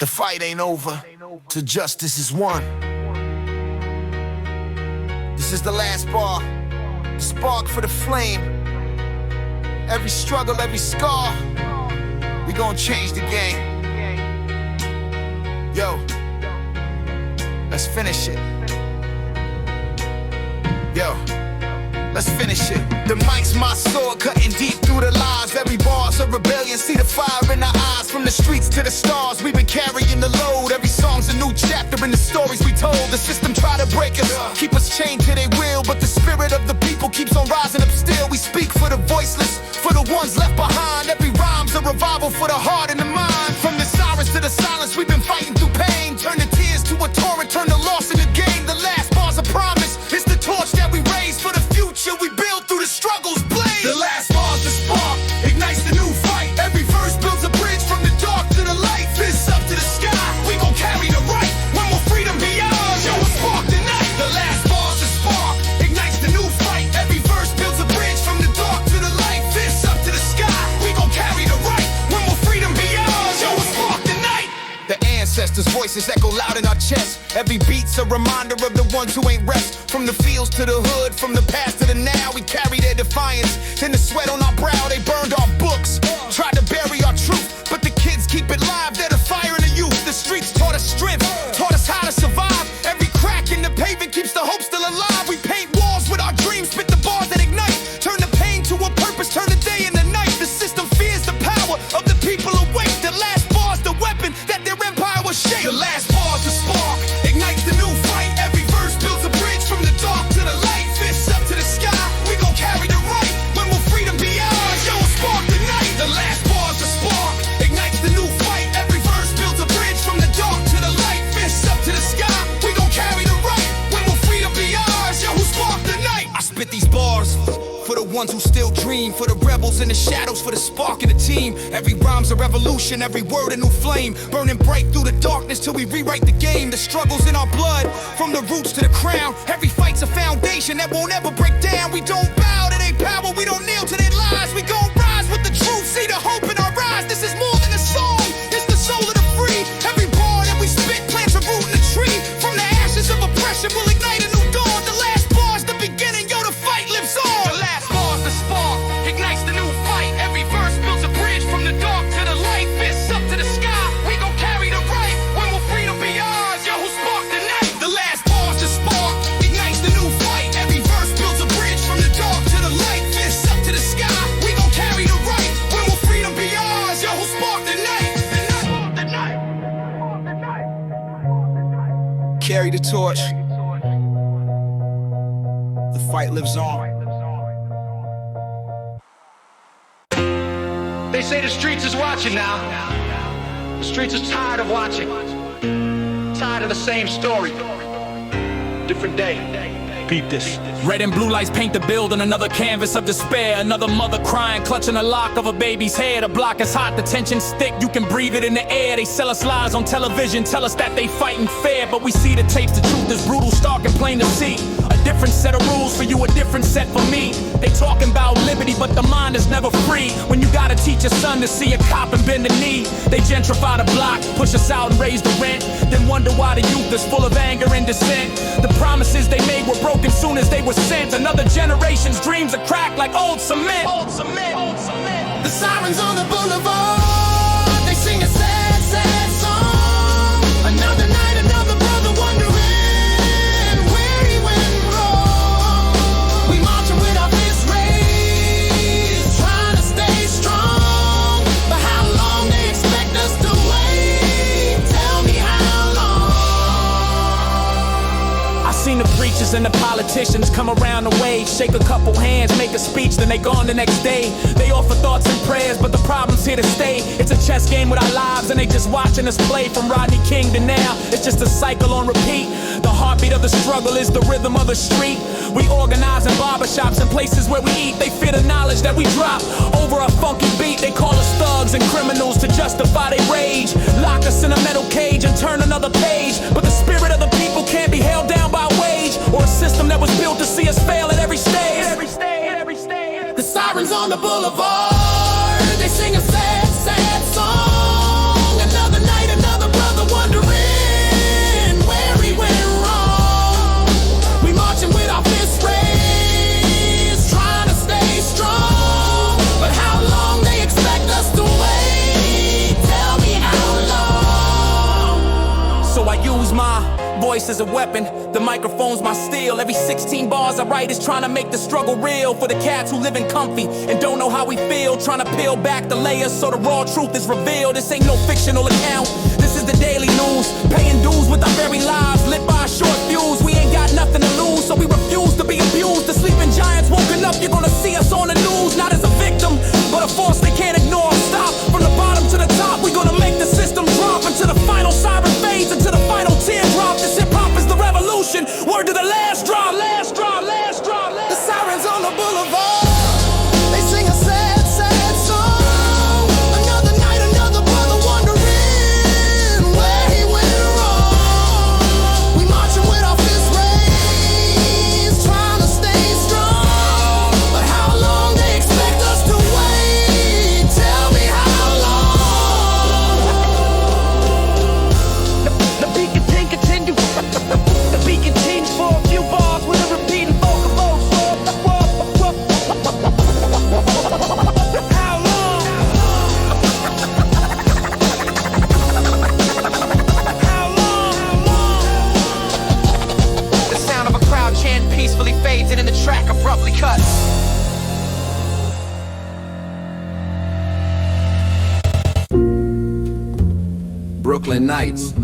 The fight ain't over till justice is won. This is the last bar, the spark for the flame. Every struggle, every scar, we gon' change the game. Yo, let's finish it. Yo, let's finish it. The mic's my sword, cutting deep through the lies. Every bar's a rebellion, see the fire in our eyes. From the streets to the stars, we've been carrying the load. Every song's a new chapter in the stories we told. The system try to break us, keep us chained to their will, but the spirit of the people keeps on rising up still. We speak for the voiceless, for the ones left behind. Every rhyme's a revival for the heart and the mind. From the sirens to the silence, we've been fighting through pain. Turn the tears to a torrent, turn the loss in the game. The last bar's a promise, it's the torch that we raise for the future we build through the struggle's blaze. The last bar's the spark, ignites the new fight. Every verse builds a bridge from the dark to the light. Fists up to the sky, we gon' carry the right. When will freedom be ours? Yo, a spark tonight. The last bar's the spark, ignites the new fight. Every verse builds a bridge from the dark to the light. Fists up to the sky, we gon' carry the right. When will freedom be ours? Yo, a spark tonight. The ancestors' voices echo loud in our chests. Every beat's a reminder of the ones who ain't rest. From the fields to the hood, from the past to the now, we carry their defiance. In the sweat on our brow, they burned our books. Tried to bury our truth, but the kids keep it live. They're the fire in the youth. The streets taught us strength, taught us how to survive. Every crack in the pavement keeps the hope still alive. We paint walls with our dreams, spit the bars that ignite. Turn the pain to a purpose, turn the day into night. The system fears the power of the people awake. The last bar's the weapon that their empire was shaped. The last bar's the spark, ignites the new fight. Every verse builds a bridge from the dark to the light. Fists up to the sky, we gon' carry the right. When will freedom be ours? Yo, a spark tonight. The last bar's the spark, ignites the new fight. Every verse builds a bridge from the dark to the light. Fists up to the sky, we gon' carry the right. When will freedom be ours? Yo, who spark tonight? I spit these bars for the ones who still dream, for the rebels in the shadows, for the spark in the team. Every rhyme's a revolution, every word a new flame, burning bright through the darkness till we rewrite the game. The struggle's in our blood, from the roots to the crown. Every fight's a foundation that won't ever break down. We don't bow to their power, we don't kneel to their lies. We gon' rise with the truth, see the hope in our eyes. This is more than a song, it's the soul of the free. Every bar that we spit plants a root in the tree. From the ashes of oppression, we'll ignite a new dawn. The last bar's the beginning, yo, the fight lives on. The last bar's the spark, ignites the new fight. Every verse builds a bridge from the dark to the light. Fists up to the sky, we gon' carry the right. When will freedom be ours? Yo, who spark the night? The last bar's the spark, ignites the new fight. Every verse builds a bridge from the dark to the light. Fists up to the sky, we gon' carry the right. When will freedom be ours? Yo, who spark the night? The night. Carry the torch. The fight lives on. They say the streets is watching now. The streets is tired of watching. Tired of the same story. Different day. Peep this. Red and blue lights paint the building, another canvas of despair. Another mother crying, clutching a lock of a baby's hair. The block is hot, the tension's thick, you can breathe it in the air. They sell us lies on television, tell us that they fighting fair. But we see the tapes, the truth is brutal, stark and plain to see. A different set of rules for you, a different set for me. They talking about liberty, but the mind is never free. When you gotta teach your son to see a cop and bend the knee. They gentrify the block, push us out and raise the rent. Then wonder why the youth is full of anger and dissent. The promises they made were broken soon as they were sent. Another generation's dreams are cracked like old cement. The sirens on the boulevard, they sing a sad, sad song. Another night, another brother wondering where he went wrong. We marching with our fists raised, trying to stay strong. But how long they expect us to wait? Tell me how long. I seen the preachers and the politicians come around the way, shake a couple hands, make a speech, then they gone the next day. They offer thoughts and prayers, but the problem's here to stay. It's a chess game with our lives, and they just watching us play. From Rodney King to now, it's just a cycle on repeat. The heartbeat of the struggle is the rhythm of the street. We organize in barbershops and places where we eat. They fear the knowledge that we drop over a funky beat. They call us thugs and criminals to justify their rage. Lock us in a metal cage and turn another page. But the spirit of the people can't be held down by wage, or a system that was built to see us fail at every stage. The sirens on the boulevard, they sing a sad, sad song. Another night, another brother use my voice as a weapon. The microphone's my steel. Every 16 bars I write is trying to make the struggle real. For the cats who live in comfy and don't know how we feel, trying to peel back the layers so the raw truth is revealed. This ain't no fictional account, this is the daily news. Paying dues with our very lives, lit by a short fuse. We ain't got nothing to lose, so we refuse to be abused. The sleeping giants woken up, you're gonna see us on the news. Not as a victim, but a force they can't ignore. Stop, from the bottom to the top, we gonna make the system drop until the final siren fades, until the final teardrop. This hip-hop is the revolution, word to the last drop. Last drop, last drop, last. The sirens on the boulevard, they sing a sad, sad song. Another night, another brother wondering where he went wrong. We marching with our fists raised, trying to stay strong. But how long they expect us to wait? Tell me how long. The beat continue. The beat continues for a few bars with a repeating vocal voice. How long? How long? The sound of a crowd chant peacefully fades, and in the track abruptly cuts. Brooklyn Nights.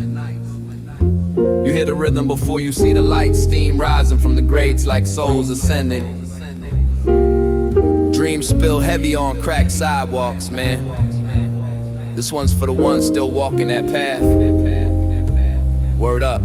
You hear the rhythm before you see the lights. Steam rising from the grates like souls ascending. Dreams spill heavy on cracked sidewalks, man. This one's for the ones still walking that path. Word up.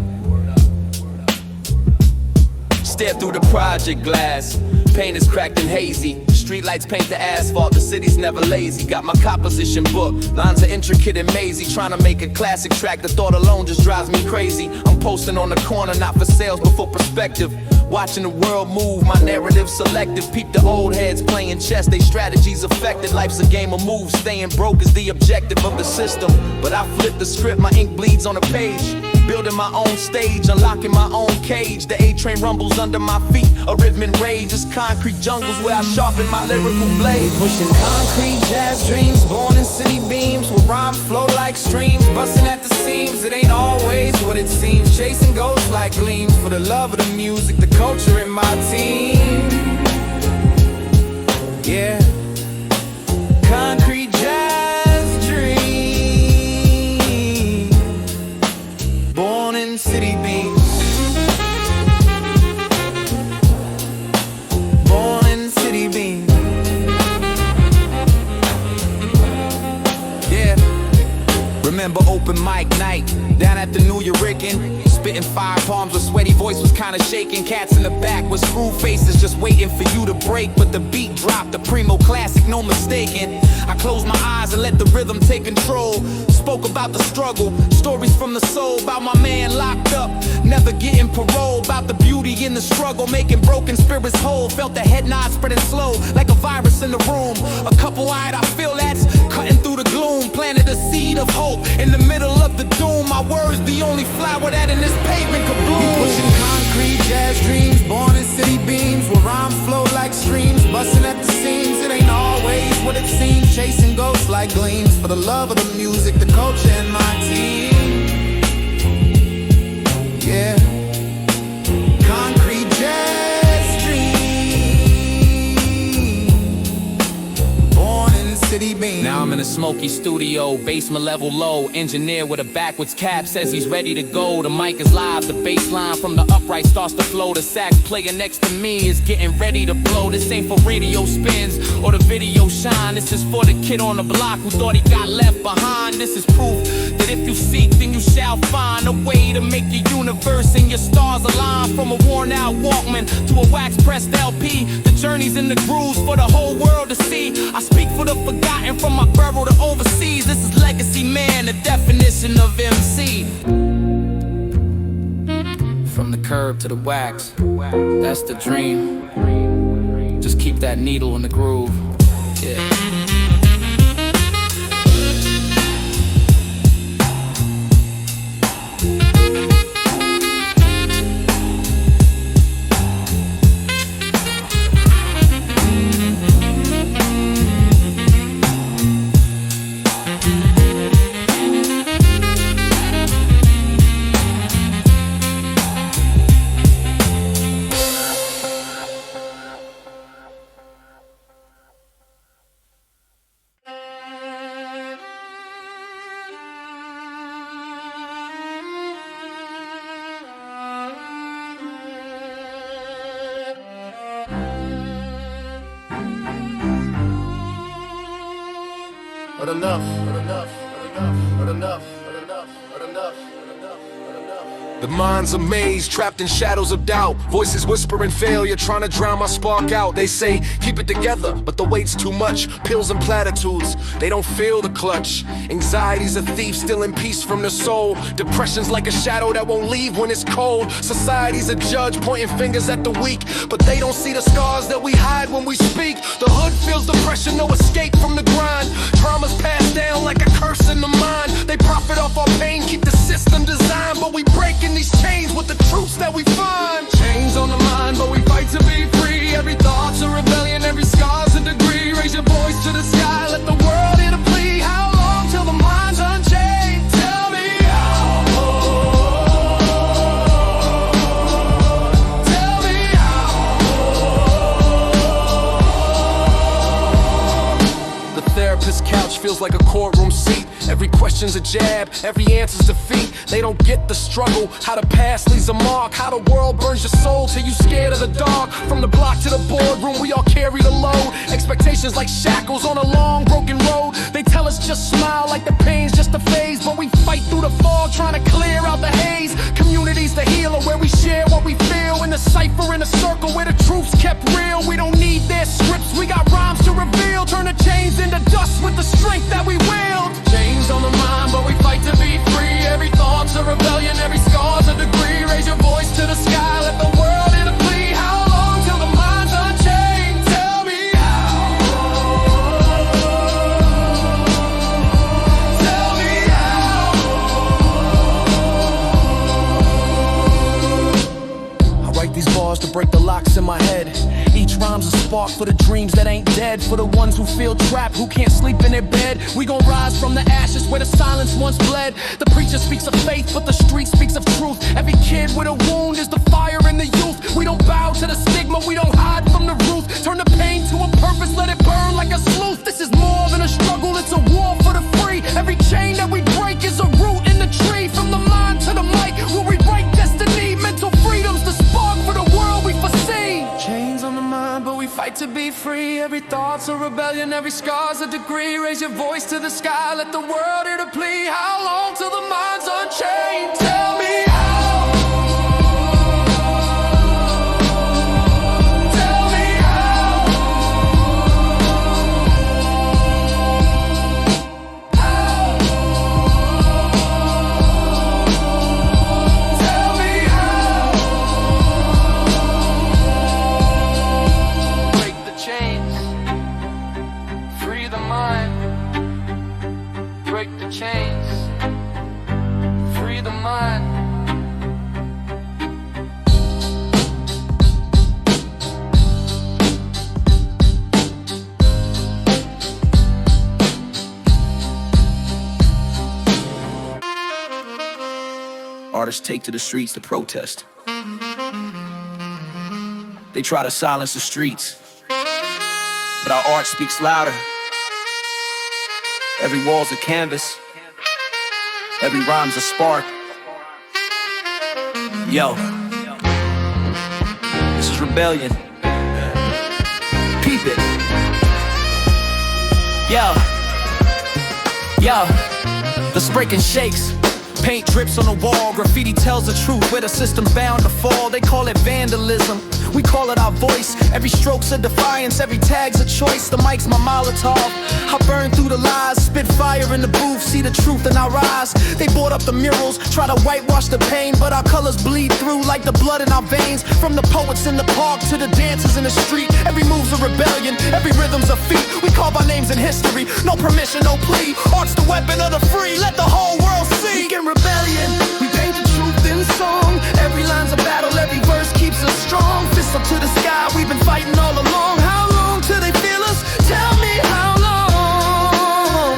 Stare through the project glass. Paint is cracked and hazy. Streetlights paint the asphalt, the city's never lazy. Got my composition book, lines are intricate and mazy. Trying to make a classic track, the thought alone just drives me crazy. I'm posting on the corner, not for sales but for perspective. Watching the world move, my narrative selective. Peep the old heads playing chess, they strategies affected. Life's a game of moves, staying broke is the objective of the system. But I flip the script, my ink bleeds on the page. Building my own stage, unlocking my own cage. The A-train rumbles under my feet, a rhythm and rage. It's concrete jungles where I sharpen my lyrical blade. Pushing concrete jazz dreams, born in city beams, where rhymes flow like streams, busting at the seams. It ain't always what it seems, chasing ghosts like gleams. For the love of the music, the culture, and my team. Yeah, concrete jazz dream, born in city beams. Born in city beams. Yeah. Remember open mic night down at the New Yorican. Spitting fire palms with sweaty voice was kinda shaking. Cats in the back with screw faces just waiting for you to break. But the beat dropped, the primo classic, no mistaking. I closed my eyes and let the rhythm take control. Spoke about the struggle, stories from the soul. About my man locked up, never getting parole. About the beauty in the struggle, making broken spirits whole. Felt the head nod spreading slow, like a virus in the room. A couple eyed, I feel that's cutting through the gloom. Planted a seed of hope in the middle of the doom. My words, the only flower that in this pavement could bloom. Pushing concrete jazz dreams, born in city beams, where rhymes flow like streams, busting at the seams. It ain't always what it seems, chasing ghosts like gleams. For the love of the music, the culture, and my team. Yeah, concrete jazz dream, born in city beams. Now I'm in a smoky studio, basement level low. Engineer with a backwards cap says he's ready to go. The mic is live, the bass line from the upright starts to flow. The sax player next to me is getting ready to blow. This ain't for radio spins or the video shine. This is for the kid on the block who thought he got left behind. This is proof that if you seek, then you shall find a way to make your universe and your stars align. From a worn out Walkman to a wax pressed LP, the journey's in the grooves for the whole world to see. I speak for the forgotten, from my borough to overseas. This is legacy, man, the definition of MC. From the curb to the wax, that's the dream. Just keep that needle in the groove. Yeah. The mind's a maze, trapped in shadows of doubt. Voices whispering failure, trying to drown my spark out. They say, keep it together, but the weight's too much. Pills and platitudes, they don't feel the clutch. Anxiety's a thief, stealing peace from the soul. Depression's like a shadow that won't leave when it's cold. Society's a judge, pointing fingers at the weak, but they don't see the scars that we hide when we speak. The hood feels the pressure, no escape from the grind. Trauma's passed down like a curse in the mind. They profit off our pain, keep the system designed, but we breaking these chains with the truths that we find. Chains on the mind, but we fight to be free. Every thought's a rebellion, every scar's a degree. Raise your voice to the sky, let the world hear the plea. How long till the mind's unchained? Tell me how. Tell me how. The therapist's couch feels like a courtroom seat. Every question's a jab, every answer's defeat. They don't get the struggle, how the past leaves a mark, how the world burns your soul till you scared of the dark. From the block to the boardroom, we all carry the load. Expectations like shackles on a long broken road. They tell us just smile like the pain's just a phase, but we fight through the fog trying to clear out the haze. Community's the healer where we share what we feel. In the cipher, in a circle where the truth's kept real. We don't need their scripts, we got rhymes to reveal. Turn the chains into dust with the strength that we wield. Chains on the mind, but we fight to be free. Every thought's a rebellion, every scar's a degree. Raise your voice to the sky, let the world hear the plea. How long till the mind's unchained? Tell me how. Tell me how. I write these bars to break the locks in my head. Each rhyme's a spark for the dreams that ain't dead. For the ones who feel trapped, who can't sleep in their bed. We gon' rise from the ashes where the silence once bled. The preacher speaks of faith, but the street speaks of truth. Every kid with a wound is the fire in the youth. We don't bow to the stigma, we don't hide from the roof. Turn the pain to a purpose, let it burn like a sleuth. This is more than a struggle, it's a war for the free. Every chain that we break is a root in the tree. From the mind to the mic, we'll rewrite destiny. Mental freedom's the spark for the world we foresee. Chains on the mind, but we fight to be free. Every thought's a rebellion, every scar's a degree. Raise your voice to the sky, let the world hear the plea. How long till the mind's unchained? Tell me how. Tell me how. How. Tell me how. Break the chains, free the mind. Break the chains, free the mind. Artists take to the streets to protest. They try to silence the streets, but our art speaks louder. Every wall's a canvas, every rhyme's a spark. Yo, this is rebellion. Peep it. Yo, the breaking shakes. Paint drips on the wall, graffiti tells the truth where the system's bound to fall. They call it vandalism, we call it our voice. Every stroke's a defiance, every tag's a choice. The mic's my Molotov, I burn through the lies. Spit fire in the booth, see the truth in our eyes. They board up the murals, try to whitewash the pain, but our colors bleed through like the blood in our veins. From the poets in the park to the dancers in the street, every move's a rebellion, every rhythm's a feat. We carve our names in history, no permission, no plea. Art's the weapon of the free, let the whole world see. In rebellion, we paint the truth in song. Every line's a battle, every verse keeps us strong. Fist up to the sky, we've been fighting all along. How long till they feel us? Tell me how long.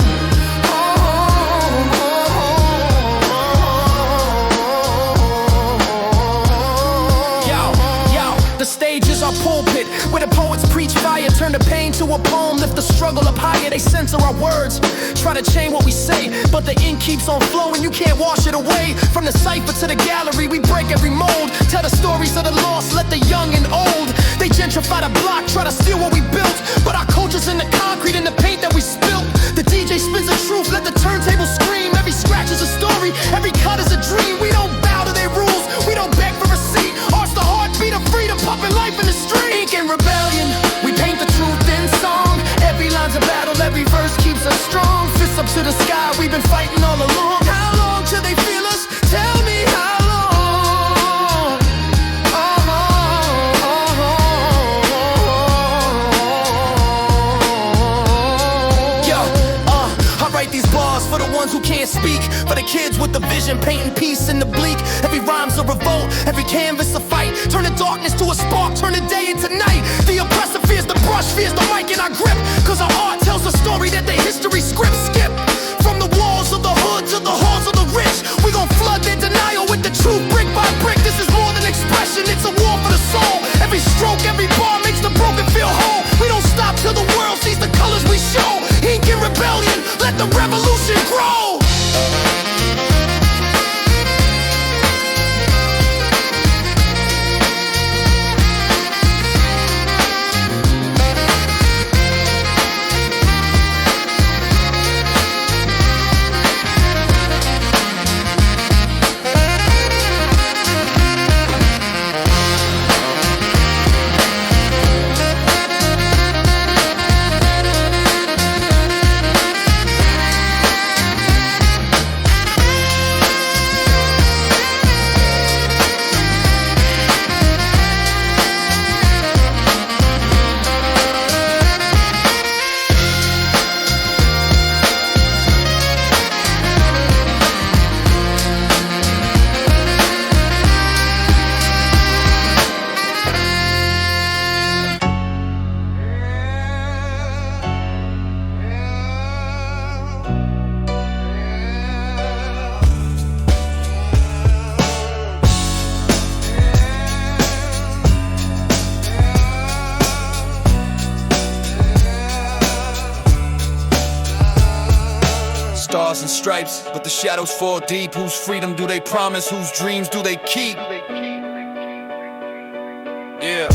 Yo, the stage is our pulpit, where the poets preach fire, turn the pain to to a poem, lift the struggle up higher. They censor our words, try to change what we say, but the ink keeps on flowing, you can't wash it away. From the cipher to the gallery, we break every mold. Tell the stories of the lost, let the young and old. They gentrify the block, try to steal what we built, but our culture's in the concrete and the paint that we spilt. The DJ spins the truth, let the turntable scream. Every scratch is a story, every cut is a dream. We don't bow to their rules, we don't beg for a seat. Art's the heartbeat of freedom, pumping life in the street. Ink and rebellion, we paint the truth in song. Every line's a battle, every verse keeps us strong. Fists up to the sky, we've been fighting all along. How long till they feel us? Tell me how long. These bars for the ones who can't speak, for the kids with the vision, painting peace in the bleak. Every rhyme's a revolt, every canvas a fight. Turn the darkness to a spark, turn the day into night. The oppressor fears the brush, fears the mic in our grip, cause our art tells a story that the history script skip. From the walls of the hood to the halls of the rich, we gon' flood their denial with the truth brick by brick. This is more than expression, it's a war for the soul. Every stroke, every bar makes the broken feel whole. We don't stop till the world sees the colors we show. Ink and rebellion, let the revolution grow. Stars and stripes, but the shadows fall deep. Whose freedom do they promise? Whose dreams do they keep? Yeah.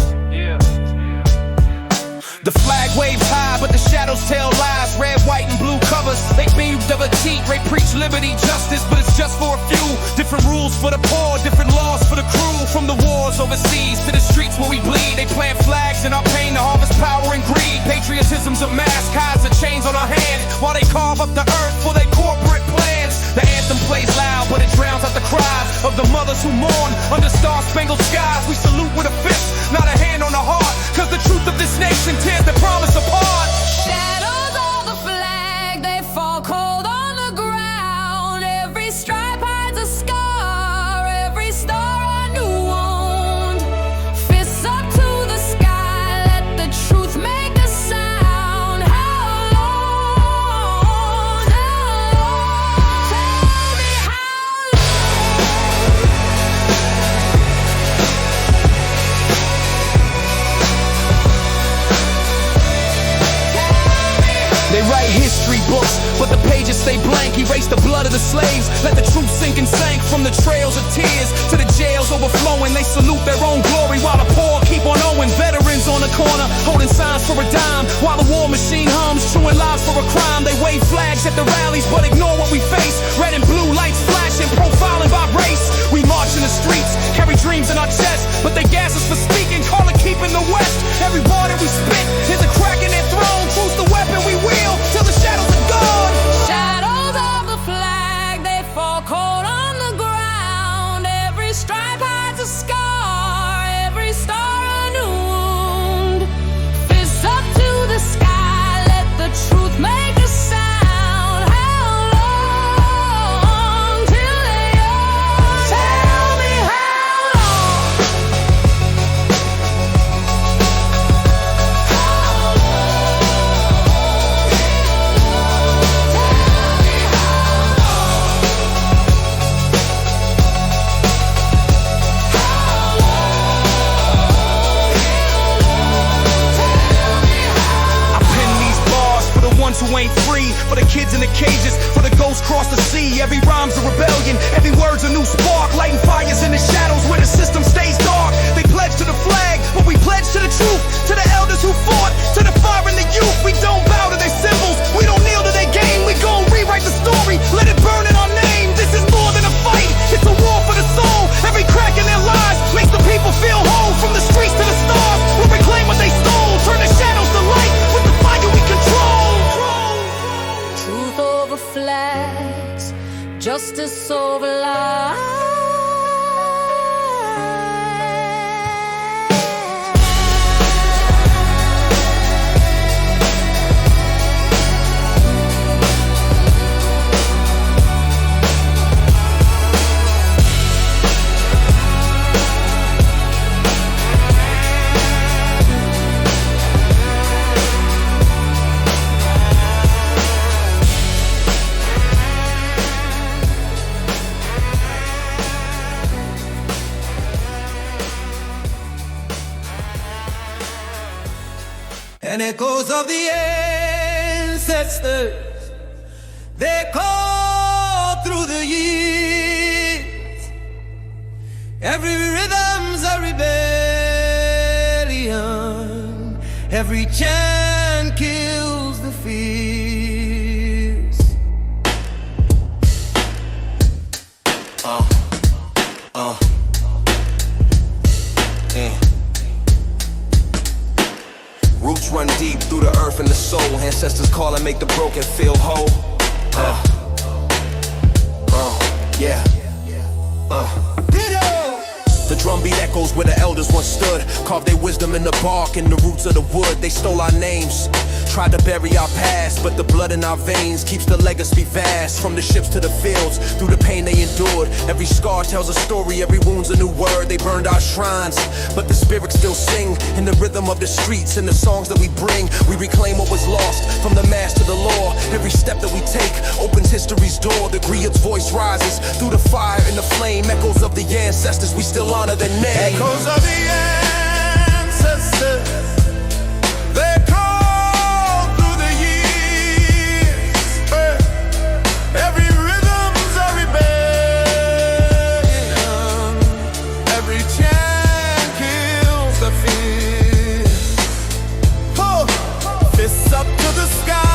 The flag waves high, but the shadows tell lies. Red, white, and blue covers, they beam of a cheat. They preach liberty, justice, but it's just for a few. Different rules for the poor, different laws for the crew. From the wars overseas to the streets where we bleed, they plant flags in our pain to harvest power and greed. Patriotism's a mask, hides the chains on our hands, while they carve up the earth for their corporate plans. The anthem plays loud, but it drowns out the cries of the mothers who mourn under star-spangled skies. We salute with a fist, not a hand on the heart, cause the truth of this nation tears the promise apart. Shadows of the flag, they fall cold on the ground. Every stripe hides a scar, every star a new wound. Fists up to the sky, let the truth make a sound. How long? Tell me how long? They write history books, but the pages stay blank. Erase the blood of the slaves, let the truth sink and sank. From the trails of tears to the jails overflowing, they salute their own glory while the poor keep on owing. Veterans on the corner holding signs for a dime, while the war machine hums, truing lives for a crime. They wave flags at the rallies, but ignore what we face. Red and blue lights flashing, profiling by race. We march in the streets, carry dreams in our chests, but they gas us for speaking, call it keeping the West. Every bar that we spit is a crack in their throne. Truth's the weapon we wield till the shadows are gone. Shadows of the flag, they fall cold on the ground. Every stripe hides a scar, every star a new wound. Fists up to the sky, let the truth make a sound. How long till they are? and echoes of the ancestors, they call through the years. Every rhythm's a rebellion, every chant kills the fears. Roots run deep through the earth and the soul. Ancestors call and make the broken feel whole. Yeah. The drum beat echoes where the elders once stood. Carved their wisdom in the bark and the roots of the wood. They stole our names, tried to bury our past, but the blood in our veins keeps the legacy vast. From the ships to the fields, through the pain they endured. Every scar tells a story, every wound's a new word. They burned our shrines, but the spirits still sing in the rhythm of the streets and the songs that we bring. We reclaim what was lost, from the mass to the law. Every step that we take opens history's door. The griot's voice rises through the fire and the flame. Echoes of the ancestors, we still honor their name. Echoes of the ancestors, they call through the years. Every rhythm's a rebellion, every chant kills the fear. Fists up to the sky.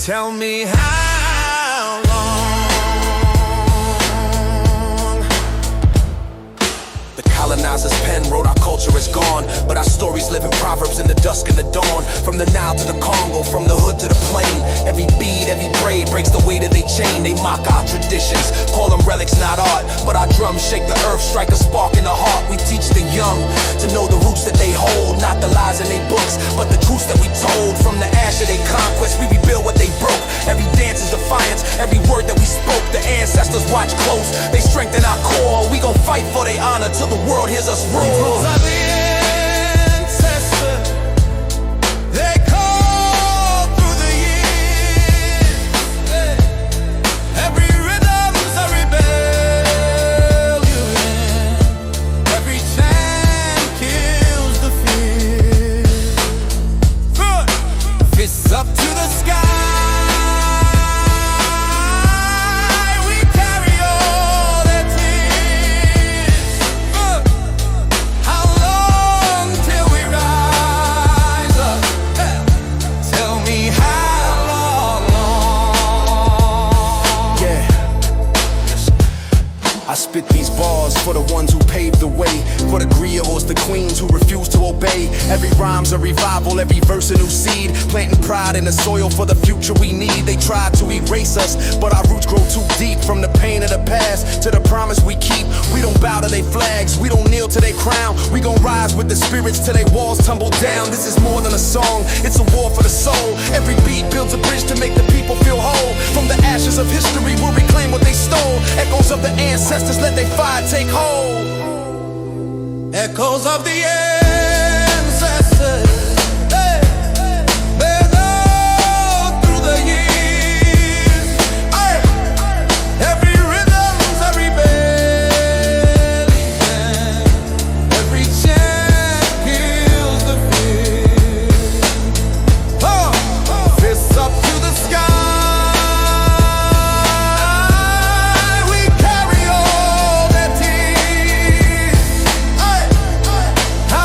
Tell me how long. The colonizer's pen wrote our culture is gone, but our stories live in proverbs in the dusk and the dawn. From the Nile to the Congo, from the hood to the plain. Every bead, every braid breaks the weight of their chain. They mock our traditions, call them relics, not art. But our drums shake the earth, strike a spark in the heart. We teach the young to know the roots that they hold, not the lies in their books, but the truths that we told. From the ash of their conquest, we rebuild what they broke. Every dance is defiance, every word that we spoke. The ancestors watch close, they strengthen our core. We gon' fight for their honor till the world hears us roar. Echoes of the ancestors, they call through the years. Every rhythm's a rebellion, every chant kills the fear. Fists up to the sky. I spit these bars for the ones who paved the way, for the griots, the queens who refuse to obey. Every rhyme's a revival, every verse a new seed, planting pride in the soil for the future we need. They try to erase us, but our roots grow too deep. From the pain of the past to the promise we keep. We don't bow to their flags, we don't kneel to their crown. We gon' rise with the spirits till their walls tumble down. This is more than a song, it's a war for the soul. Every beat builds a bridge to make the people feel whole. From the ashes of history we'll reclaim what they stole. Echoes of the ancestors, let their fire take hold. Echoes of the ancestors, they go through the years. Every rhythm's a rebellion, every chant kills the fear. Fists up to the sky. How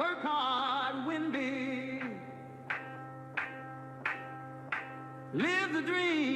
Work hard, win big. Live the dream.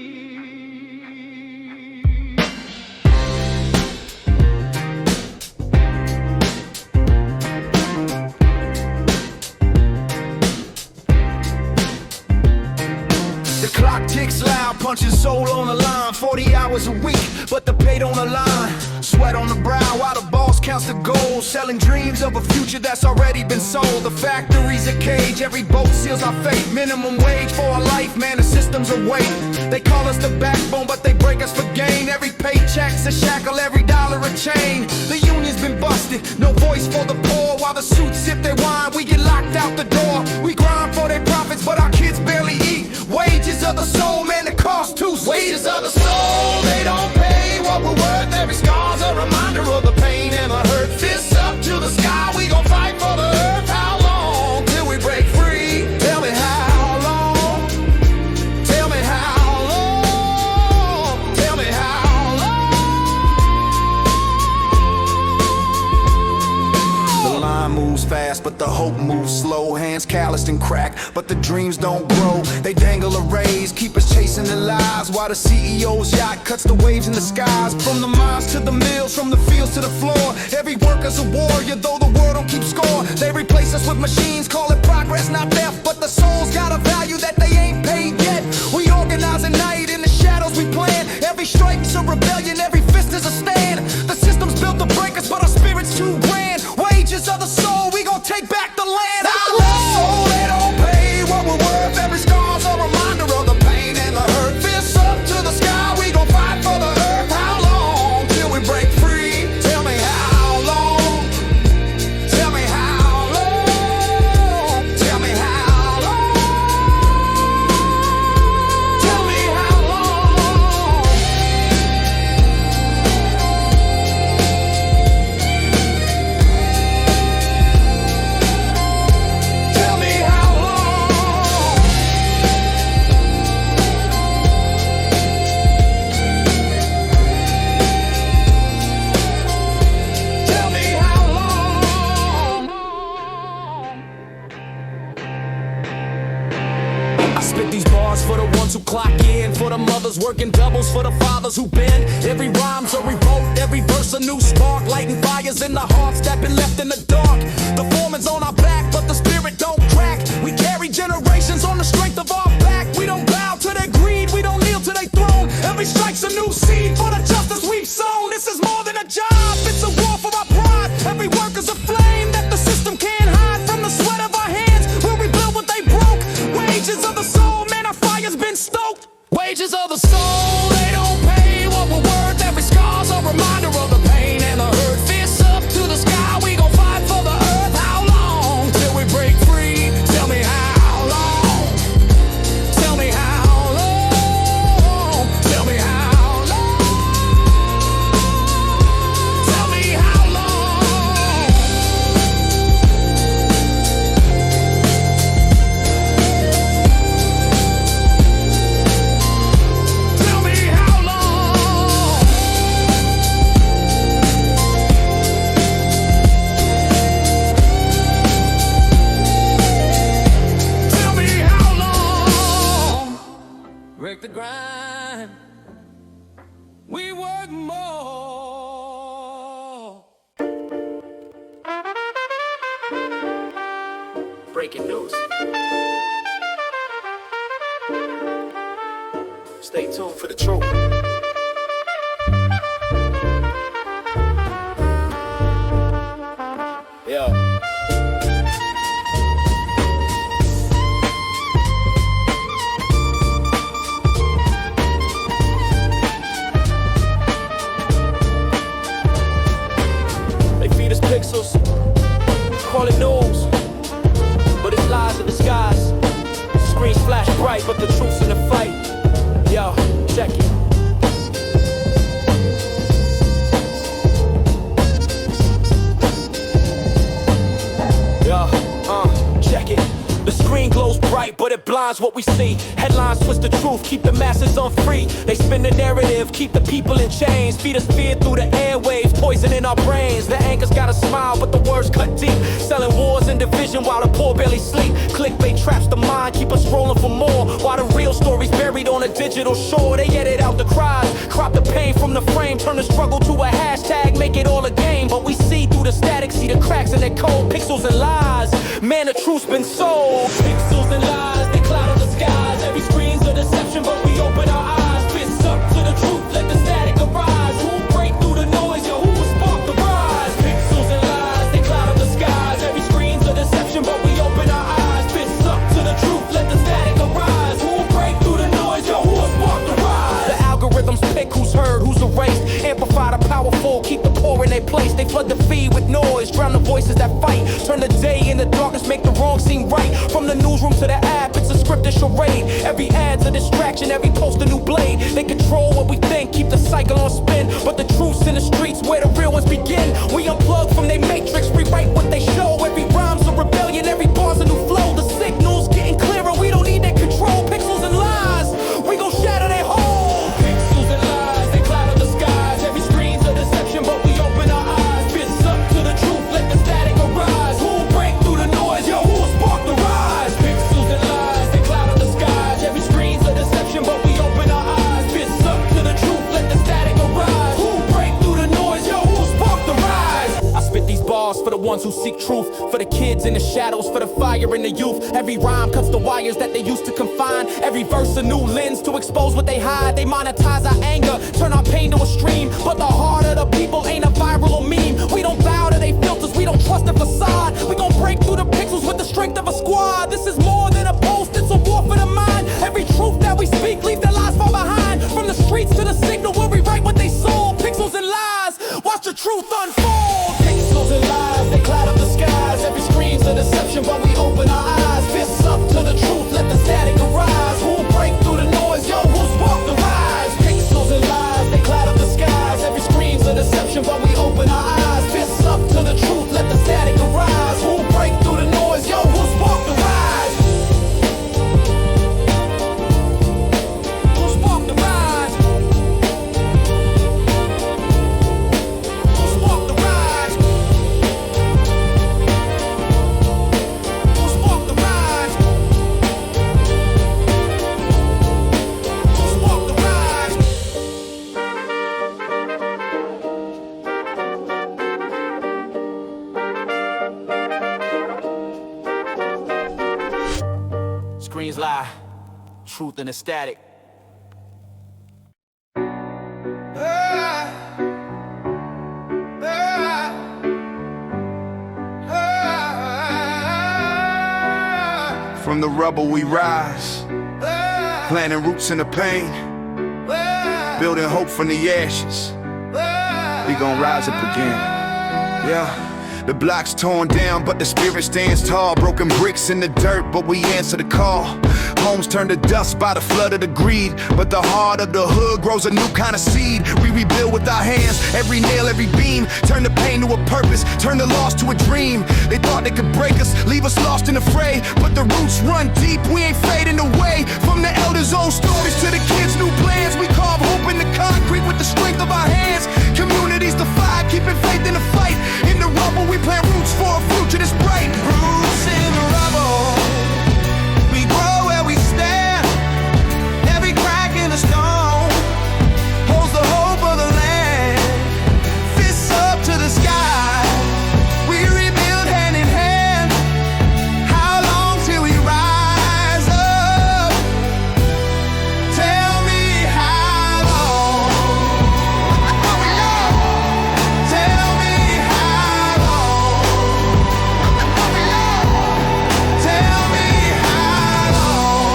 The clock ticks loud, punching soul on the line. 40 hours a week, but the pay don't align. Sweat on the brow while the boss counts the gold. Selling dreams of a future that's already been sold. The factory's a cage, every boat seals our fate. Minimum wage for our life, man, the system's a weight. They call us the backbone, but they break us for gain. Every paycheck's a shackle, every dollar a chain. The union's been busted, no voice for the poor. While the suits sip their wine, we get locked out the door. We grind for their profits, but our kids barely eat. Wages of the soul, man, the cost too sweet. Wages of the soul, they don't pay what we're worth. Every scar's a reminder of the pain and the hurt. Fists up to the sky, we gon' fight for the earth. How long till we break free? Tell me how long? Tell me how long? Tell me how long? The line moves fast, but the hope moves slow. Hands calloused and cracked, but the dreams don't grow. They dangle a raise, keep us chasing the lies, while the CEO's yacht cuts the waves in the skies. From the mines to the mills, from the fields to the floor, every worker's a warrior, though the world don't keep score. They replace us with machines, call it progress, not theft, but the soul's got a value that they ain't paid yet. We organize at night, in the shadows we plan. Every strike's a rebellion, every fist is a stand. The system's built to break us, but our spirit's too grand. Wages of the soul, we gon' take back the land. Our soul, they don't pay what we're worth. Every scar's a reminder of the pain and the hurt. Fists up to the sky, we gon' fight for the earth. How long till we break free? Tell me how long? Tell me how long? Tell me how long? Tell me how long? Tell me how long? Tell me how long? I spit these bars for the ones who clock in, for the mothers working doubles, for the fathers who bend. Every rhyme's a revolt, every verse a new spark, lighting fires in the hearts that been left in the dark. The foreman's on our back, but the spirit don't crack. We carry generations on the strength of our back. We don't bow to their greed, we don't kneel to their throne. Every strike's a new seed for the justice we've sown. This is more than a job, it's a war for our pride. Every worker's a flame that the system can't hide. From the sweat of our hands, we'll rebuild what they broke. Wages of the soul, man, our fire's been stoked. Wages of the soul, they don't pay what we're worth. Every scar's a reminder of the pain and the hurt. Fists up to the sky, we gon' fight for the earth. How long till we break free? Tell me how long? Tell me how long? Tell me how long? Tell me how long? Tell me how long? Tell me how long? Break the grind. We work more. Breaking news. Stay tuned for the truth. Yeah. They feed us pixels, call it news, but it's lies in disguise. Screens flash bright, but the truth's in the fight. Yo, check it. bright, but it blinds what we see. Headlines twist the truth, keep the masses unfree. They spin the narrative, keep the people in chains. Feed us fear through the airwaves, poisoning our brains. The anchors got a smile, but the words cut deep. Selling wars and division while the poor barely sleep. Clickbait traps the mind, keep us rolling for more. While the real story's buried on a digital shore. They edit out the cries, crop the pain from the frame. Turn the struggle to a hashtag, make it all a game. But we see through the static, see the cracks in their code. Pixels and lies, man, the truth's been sold. Pixels and lies, they cloud the skies. Every screen's a deception, but we open our eyes. Fists up to the truth, let the static arise. Who'll break through the noise, yo, who will spark the rise? Pixels and lies, they cloud the skies. Every screen's a deception, but we open our eyes. Fists up to the truth, let the static arise. Who'll break through the noise, yo, who will spark the rise? The algorithms pick who's heard, who's erased. Amplify the powerful, keep the poor in their place. They flood the feed with noise, drown the voices that fight. Turn the day into darkness, make the wrong seem right. From the newsroom to the app, it's a scripted charade. Every ad's a distraction, every post a new blade. They control what we think, keep the cycle on spin. But the truth's in the streets where the real ones begin. We unplug from their matrix, rewrite what they show. Every rhyme's a rebellion, every bar's a new flow. The signal's getting clearer, we don't need their control. Pixels and lies, we gon' shatter their hold. Pixels and lies, they cloud the skies. Every screen's a deception, but we open our eyes. Fists up to the truth, let the static arise. Who'll break through the noise, yo, who'll spark the rise? Pixels and lies, they cloud the skies. Every screen's a deception, but we open our eyes. Fists up to the truth, let the static arise. Who'll break through the noise, yo, who'll spark the rise? I spit these bars for the ones who seek truth, for the kids in the shadows, for the fire in the youth. Every rhyme cuts the wires that they used to confine. Every verse a new lens to expose what they hide. They monetize our anger, turn our pain to a stream. But the heart of the people ain't a viral or meme. We don't bow to they filters, we don't trust their facade. We gon' break through the pixels with the strength of a squad. This is more than a post, it's a war for the mind. Every truth that we speak, leave their lies far behind. From the streets to the signal, we'll rewrite what they sold. Pixels and lies, watch the truth unfold. Pixels and lies, they cloud up the skies. Every screen's a deception, but we open our eyes. Fists up to the truth, let the static arise. Who'll break through the noise, yo, who'll spark the rise? Pixels and lies, they cloud up the skies. Every screen's a deception, but we open our eyes. Fists up to the truth, let the static arise. Who'll break through the noise, yo, who'll spark the rise? Who'll spark the rise? Who'll spark the rise? Who'll spark the rise? Who'll spark the rise? Screens lie, truth in the static. From the rubble we rise, planting roots in the pain, building hope from the ashes. We gon' rise up again. Yeah. The block's torn down, but the spirit stands tall. Broken bricks in the dirt, but we answer the call. Homes turn to dust by the flood of the greed, but the heart of the hood grows a new kind of seed. We rebuild with our hands, every nail, every beam. Turn the pain to a purpose, turn the loss to a dream. They thought they could break us, leave us lost in the fray, but the roots run deep, we ain't fading away. From the elders' old stories to the kids' new plans, we carve hope in the concrete with the strength of our hands. Communities defied, keeping faith in the fight. In the rubble, we plant roots for a future that's bright. Roots in the rubble, we grow where we stand. Every crack in the stone holds the hope of the land. Fists up to the sky, we rebuild hand in hand. How long till we rise up? Tell me how long. Tell me how long. Tell me how long.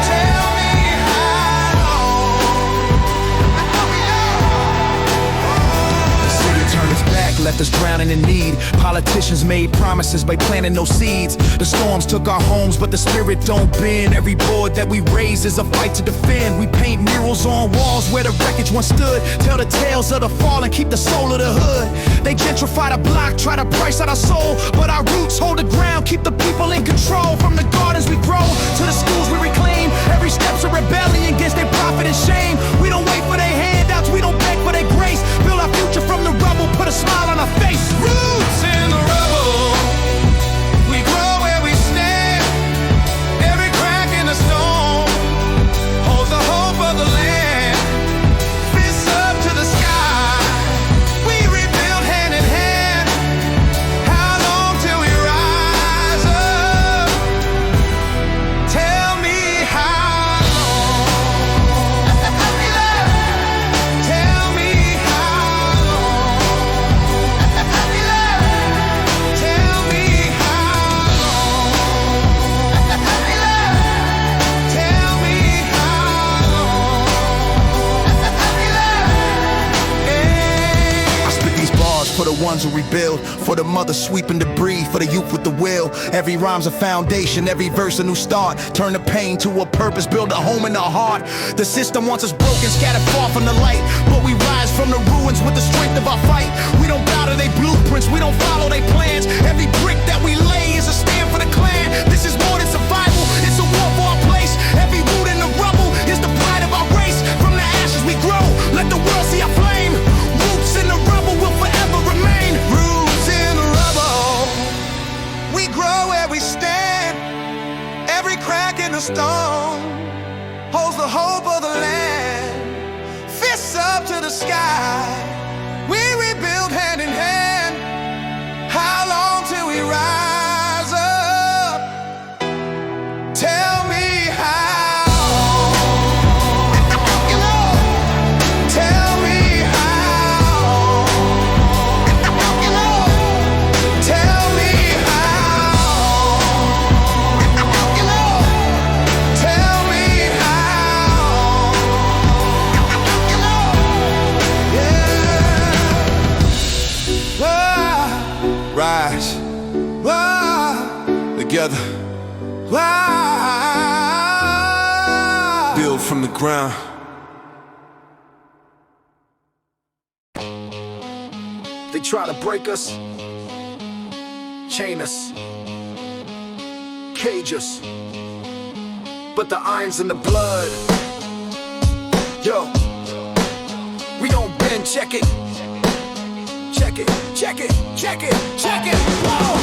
Tell me how long. The city turned its back, left us drowning in need. Politicians made promises by planting no seeds. The storms took our homes, but the spirit don't bend. Every board that we raise is a fight to defend. We paint murals on walls where the wreckage once stood. Tell the tales of the fall and keep the soul of the hood. They gentrify Gentrify the block, try to price out our soul, but our roots hold the ground, keep the people in control. From the gardens we grow to the schools we reclaim, every step's a rebellion against their profit and shame. We don't wait for their handouts, we don't beg for their grace. Build our future from the rubble, put a smile on our face. Roots in the rubble, we grow where we stand. Every crack in the stone holds the hope of the land. Fists up to the sky, we rebuild hand in hand. How long till we rise up? Tell me how long. Tell me how long. Tell me how long. Tell me how long. I spit these bars for the ones who rebuild, for the mother sweeping debris, for the youth with the will. Every rhyme's a foundation, every verse a new start. Turn the pain to a purpose, build a home in our heart. The system wants us broken, scattered far from the light, but we rise from the ruins with the strength of our fight. We don't bow to their blueprints, we don't follow their plans. Every brick that we lay is a stand for the clan. This is more than survival, it's a war for our place. Every root in the rubble is the pride of our race. From the ashes we grow, let the world see our flame. Roots in the rubble will forever remain. Roots in the rubble, we grow where we stand. Every crack in the stone holds the hope of the land. Fists up to the sky, we rebuild hand in hand. How long till we rise up? Tell me how. Tell me how. Tell me how. Tell me how. Yeah. Rise. Together. Build from the ground. They try to break us, chain us, cage us, but the iron's in the blood. Yo, we don't bend, check it. Check it, check it, check it, check it. Whoa.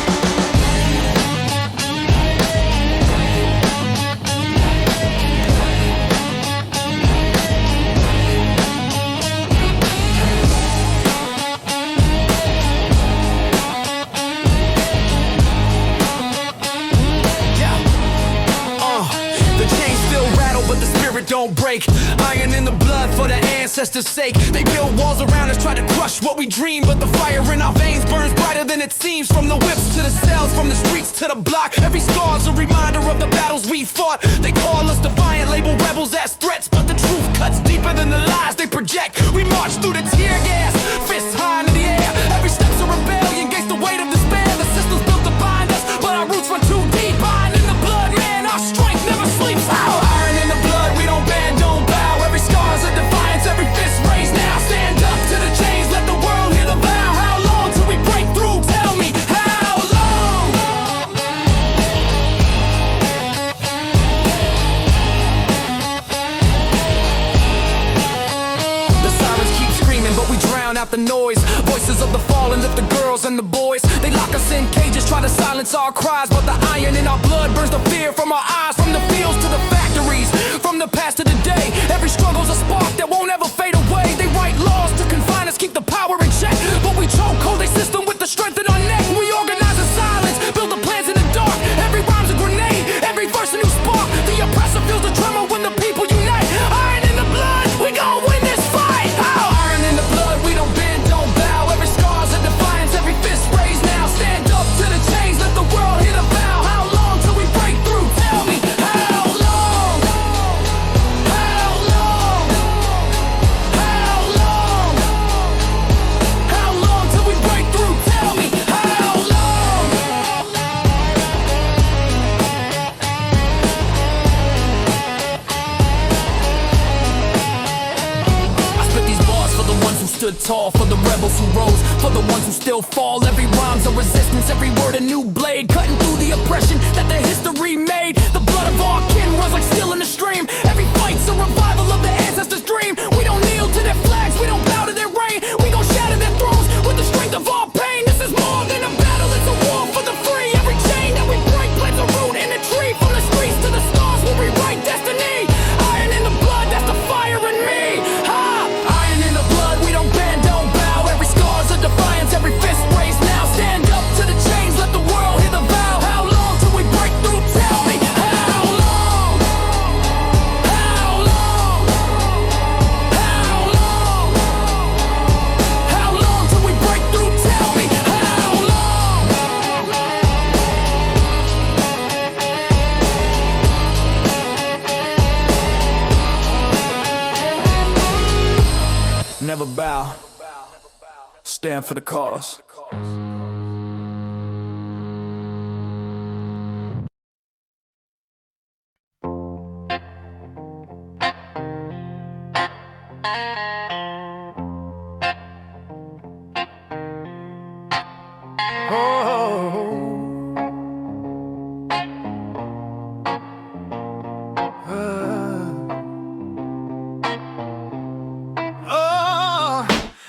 But the spirit don't break. Iron in the blood for the ancestors' sake. They build walls around us, try to crush what we dream, but the fire in our veins burns brighter than it seems. From the whips to the cells, from the streets to the block, every scar's a reminder of the battles we fought. They call us defiant, label rebels as threats, but the truth cuts deeper than the lies they project. We march through the tear gas, fists high in the air. Every step's a rebellion, against the weight of despair. The system's built to bind us, but our roots run too deep. Iron in the blood, man, our strength never sleeps. Iron in the blood, we don't bend, don't bow. Every scar's a defiance, every fist raised now. Stand up to the chains, let the world hear the vow. How long till we break through? Tell me, how long? The sirens keep screaming, but we drown out the noise. Voices of the fallen lift the girls and the boys. They lock us in cages, try to silence our cries, but the iron in our blood burns the fear from our eyes. From the fields to the factories, from the past to the day, every struggle's a spark that won't ever fade away. They write laws to confine us, keep the power in check, but we choke hold their system with the strength in our neck. We organize in silence, build the plans in the dark. Every rhyme's a grenade, every verse a new spark. The oppressor feels the tremor when the people unite. Iron in the blood, we gon' win this fight. Iron in the blood, we don't bend, don't bow. Every scar's a defiance, every fist raised now. Stand up to the chains, let the world hear the vow. How long till we break through? Tell me, how long? How long? How long? How long till we break through? Tell me, how long? I spit these bars for the ones who stood tall, for the rebels who rose, For the ones who still fall, every rhyme's a resistance, every word a new blade, cutting through the oppression that their history made. The blood of our kin runs like steel in the stream. Every fight's a revival of the ancestors' dream. We don't kneel to their flags, we don't bow to their reign. We gon' shatter their thrones with the strength of our pain. This is more than a battle, it's a war for the free. Every chain that we break plants a root in a tree. From the streets to the stars, we'll rewrite destiny. Iron in the blood, that's the fire in me. Ha! Iron in the blood, we don't bend, don't bow. Every scar's a defiance, every fist raised now. Stand up to the chains, let the world hear the vow. How long till we break through? Tell me, how long? How long? How long? How long till we break through? Tell me, how long? Never bow, stand for the cause.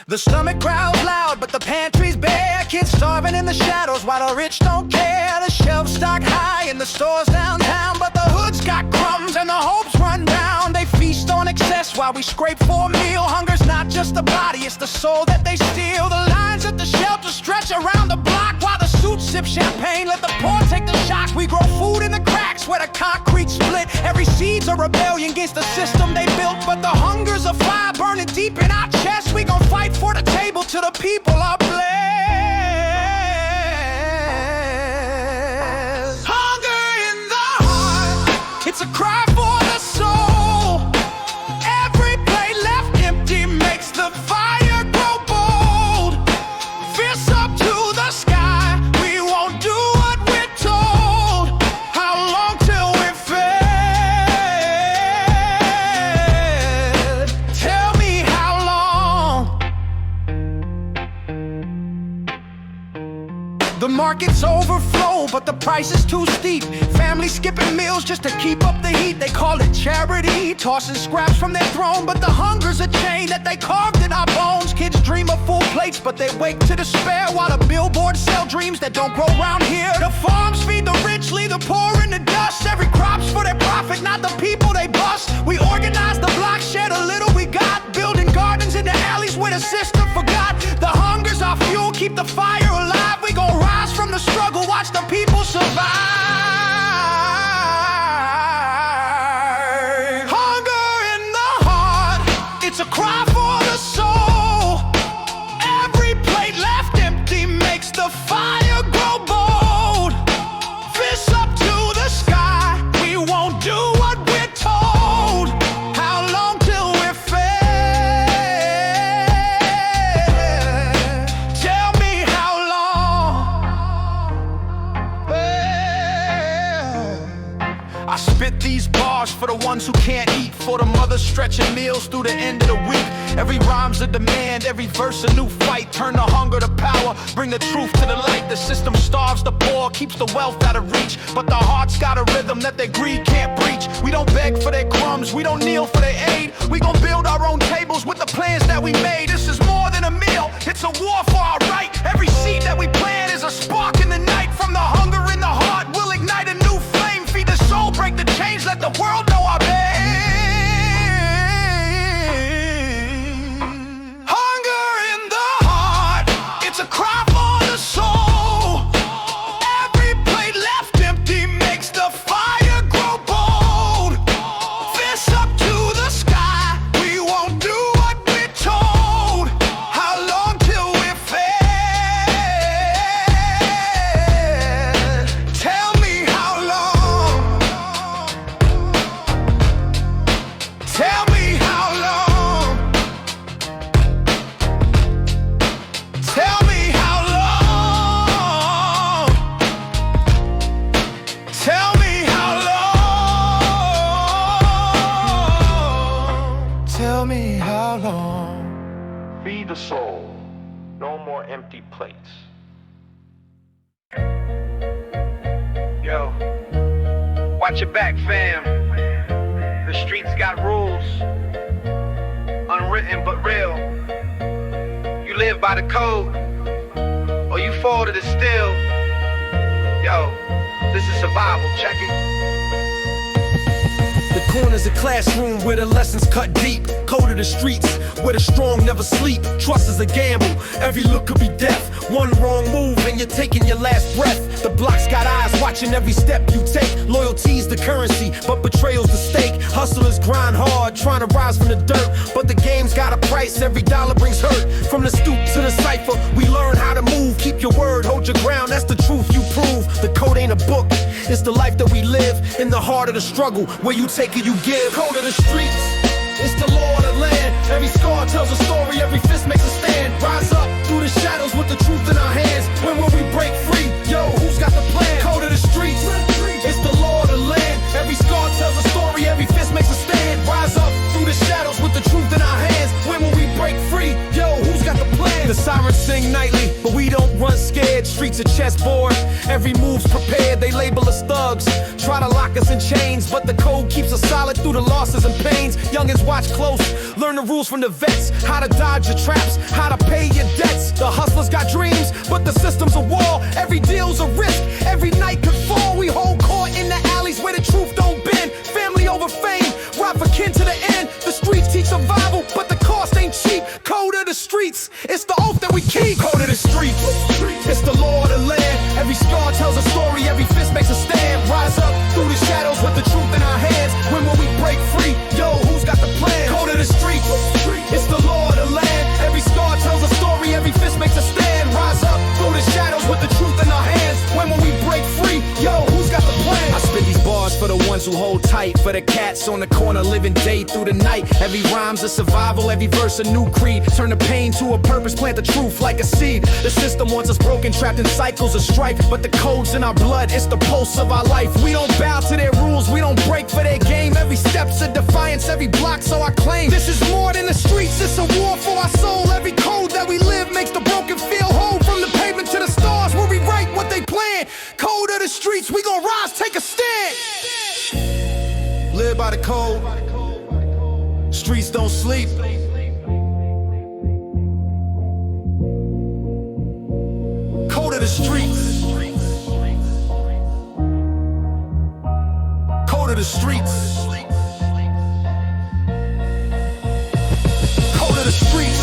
The stomach growls loud, but the pantry's bare. Kids starving in the shadows while the rich don't care. The shelves stock high in the stores downtown, but the hood's got crumbs and the hopes run down. They feast on excess while we scrape for a meal. Hunger's not just the body, it's the soul that they steal. The lines at the shelter stretch around the block while the suits sip champagne. Let the poor take the shock. We grow food in the cracks where the concrete split. Every seed's a rebellion against the system they built, but the hunger's a fire burning deep in our chest. We gon' fight for the table till the people are blessed. Hunger in the heart, it's a cry for the soul. Every plate left empty makes the fire grow bold. Fists up to the sky, we won't do what we're told. How long till we're fed? Tell me how long. The market's overflow, but the price is too steep. Families skipping meals just to keep up the heat. They call it charity, tossing scraps from their throne, but the hunger's a chain that they carved in our bones. Kids dream of full plates, but they wake to despair, while the billboards sell dreams that don't grow around here. The farms feed the rich, leave the poor in the dust. Every crop's for their profit, not the people they bust. We organize the block, share the little we got, building gardens in the alleys where the system forgot. The hunger's our fuel, keep the fire alive. We gon' rise from the struggle, watch the people survive. Hunger in the heart, it's a cry for the soul. Every plate left empty makes the fire grow bold. Fists up to the sky, we won't do what we're told. How long till we're fed? Tell me how long. I spit these bars for the ones who can't eat, for the mothers stretching meals through the end of the week. Every rhyme's a demand, every verse a new fight. Turn the hunger to power, bring the truth to the light. The system starves the poor, keeps the wealth out of reach, but the heart's got a rhythm that their greed can't breach. We don't beg for their crumbs, we don't kneel for their aid. We gon' build our own tables with the plans that we made. This is more than a meal, it's a war for our right. Every seed that we plant is a spark in the night. From the hunger in the heart, we'll ignite a new flame. Feed the soul, break the chains, let the world know our pain. Hunger in the heart, it's a cry for the soul. Every plate left empty makes the fire grow bold. Fists up to the sky, we won't do what we're told. How long till we're fed? empty plates. Yo, watch your back, fam. The streets got rules, unwritten but real. You live by the code, or you fall to the still. Yo, this is survival, check it. The corner's a classroom where the lessons cut deep. Code of the streets, where the strong never sleep. Trust is a gamble, every look could be death. One wrong move and you're taking your last breath. The block's got eyes watching every step you take. Loyalty's the currency, but betrayal's the stake. Hustlers grind hard, trying to rise from the dirt. But the game's got a price, every dollar brings hurt. From the stoop to the cipher, we learn how to move. Keep your word, hold your ground, that's the truth you prove. The code ain't a book, it's the life that we live. In the heart of the struggle, where you take it, you give. Code of the streets, it's the law of the land. Every scar tells a story, every fist makes a stand. Rise up through the shadows with the truth in our hands. When will we break free? Yo, who's got the plan? Code of the streets, it's the law of the land. Every scar tells a story, every fist makes a stand. Rise up through the shadows with the truth in our hands. When will we break free? Yo, who's got the plan? The sirens sing nightly, but we don't run scared. Streets a chessboard, every move's prepared. They label us thugs, try to lock us in chains, but the code keeps us solid through the losses and pains. Youngins watch close, learn the rules from the vets. How to dodge your traps, how to pay your debts. The hustlers got dreams, but the system's a wall. Every deal's a risk, every night could fall. We hold court in the alleys where the truth don't bend. Family over fame, rob for kin to the end. The streets teach survival, but the cost ain't cheap. Code of the streets, it's the oath that we keep. Code of the streets, it's the law of the land. Every scar tells a story, every fist makes a stand. Rise up through the shadows with the truth in our hands. When will we break free? Yo, who's got the plan? Code of the streets, it's the law of the land. Every scar tells a story, every fist makes a stand. Rise up through the shadows with the truth in our hands. When will we break free? Yo, who's got the plan? I spit these bars for the ones who hold tight. For the cats on the corner living day through the night. Every rhyme's a survival, every verse a new creed. Turn the pain to a purpose, plant the truth like a seed. The system wants us broken, trapped in cycles of strife. But the code's in our blood, it's the pulse of our life. We don't bow to their rules, we don't break for their game. Every step's a defiance, every block's so I claim. This is more than the streets, it's a war for our soul. Every code that we live makes the broken feel whole. From the pavement to the stars, we'll rewrite what they plan. Code of the streets, we gon' rise, take a stand. Live by the code, streets don't sleep. Code of the streets, code of the streets, code of the streets,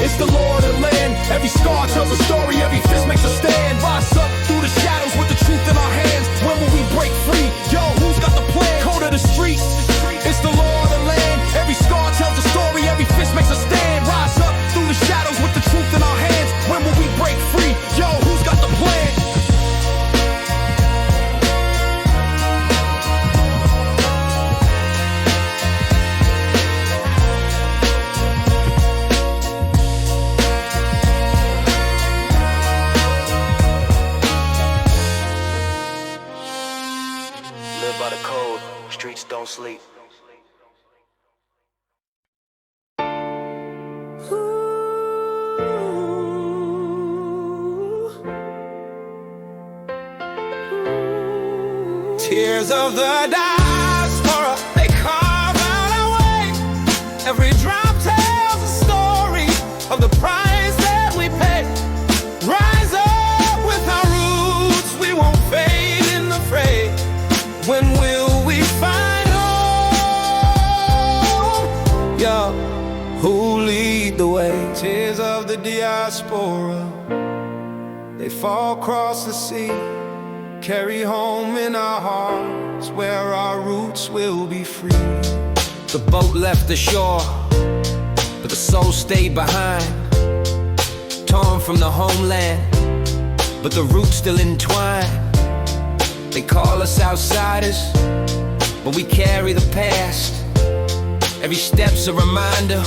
it's the law of the land. Every scar tells a story, every fist makes a stand. Rise up through the shadows with the truth in our hands. When will we break free? Yo, who's got the plan? Code of the streets, it's the law of the land. Every scar tells a story, every fist makes a stand. Rise up through the shadows with the truth in our hands. When will we break free? Yo, who's got the plan? Live by the code, streets don't sleep. Tears of the diaspora, they carve out our way. Every drop tells a story of the price that we pay. Rise up with our roots, we won't fade in the fray. When will we find home? Yo, who lead the way? Tears of the diaspora, they fall across the sea. Carry home in our hearts where our roots will be free. The boat left the shore, but the soul stayed behind. Torn from the homeland, but the roots still entwined. They call us outsiders, but we carry the past. Every step's a reminder